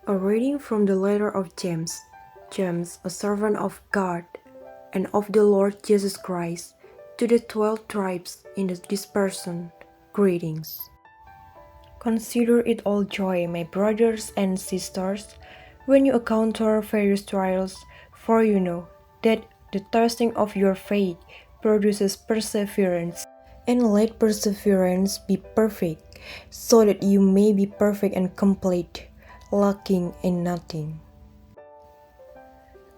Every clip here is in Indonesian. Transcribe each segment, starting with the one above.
A reading from the letter of James. James, a servant of God and of the Lord Jesus Christ, to the 12 tribes in the dispersion, greetings. Consider it all joy, my brothers and sisters, when you encounter various trials, for you know that the testing of your faith produces perseverance. And let perseverance be perfect, so that you may be perfect and complete, lacking in nothing.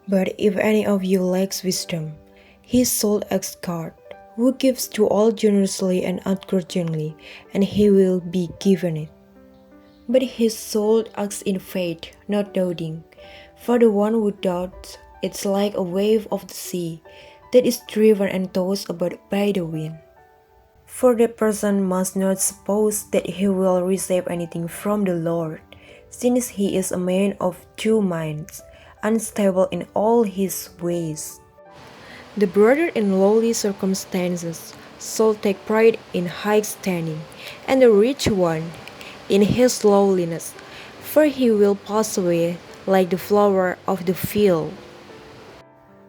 But if any of you lacks wisdom, he should ask God, who gives to all generously and ungrudgingly, and he will be given it. But he should ask in faith, not doubting. For the one who doubts, it's like a wave of the sea that is driven and tossed about by the wind. For the person must not suppose that he will receive anything from the Lord, since he is a man of two minds, unstable in all his ways. The brother in lowly circumstances should take pride in high standing, and the rich one in his lowliness, for he will pass away like the flower of the field.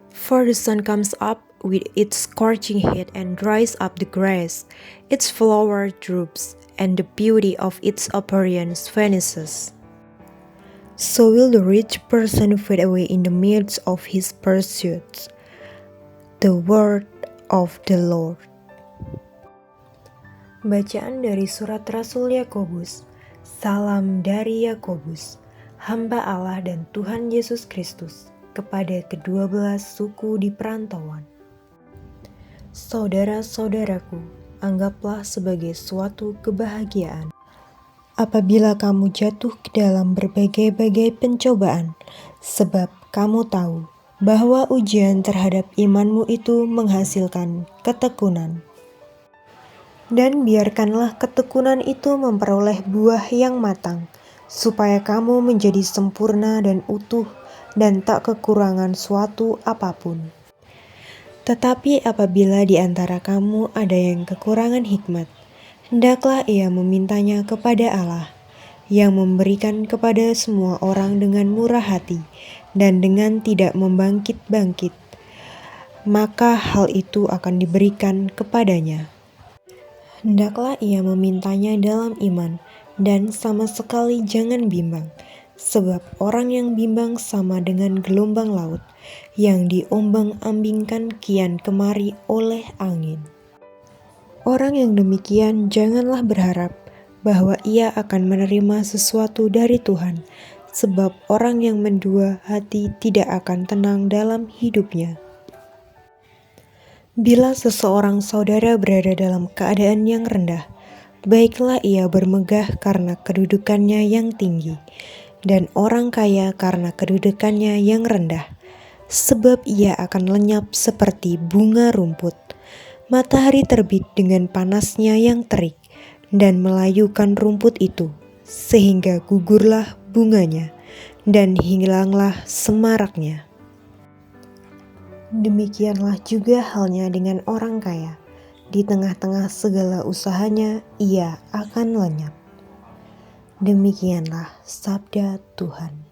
For the sun comes up with its scorching heat and dries up the grass, its flower droops, and the beauty of its appearance vanishes. So will the rich person fade away in the midst of his pursuits. The word of the Lord. Bacaan dari surat Rasul Yakobus. Salam dari Yakobus, hamba Allah dan Tuhan Yesus Kristus, kepada ke-12 suku di perantauan. Saudara-saudaraku, anggaplah sebagai suatu kebahagiaan apabila kamu jatuh ke dalam berbagai-bagai pencobaan, sebab kamu tahu bahwa ujian terhadap imanmu itu menghasilkan ketekunan. Dan biarkanlah ketekunan itu memperoleh buah yang matang, supaya kamu menjadi sempurna dan utuh dan tak kekurangan suatu apapun. Tetapi apabila di antara kamu ada yang kekurangan hikmat, hendaklah ia memintanya kepada Allah, yang memberikan kepada semua orang dengan murah hati dan dengan tidak membangkit-bangkit, maka hal itu akan diberikan kepadanya. Hendaklah ia memintanya dalam iman, dan sama sekali jangan bimbang, sebab orang yang bimbang sama dengan gelombang laut, yang diombang-ambingkan kian kemari oleh angin. Orang yang demikian janganlah berharap bahwa ia akan menerima sesuatu dari Tuhan, sebab orang yang mendua hati tidak akan tenang dalam hidupnya. Bila seseorang saudara berada dalam keadaan yang rendah, baiklah ia bermegah karena kedudukannya yang tinggi, dan orang kaya karena kedudukannya yang rendah, sebab ia akan lenyap seperti bunga rumput. Matahari terbit dengan panasnya yang terik, dan melayukan rumput itu, sehingga gugurlah bunganya, dan hilanglah semaraknya. Demikianlah juga halnya dengan orang kaya. Di tengah-tengah segala usahanya, ia akan lenyap. Demikianlah sabda Tuhan.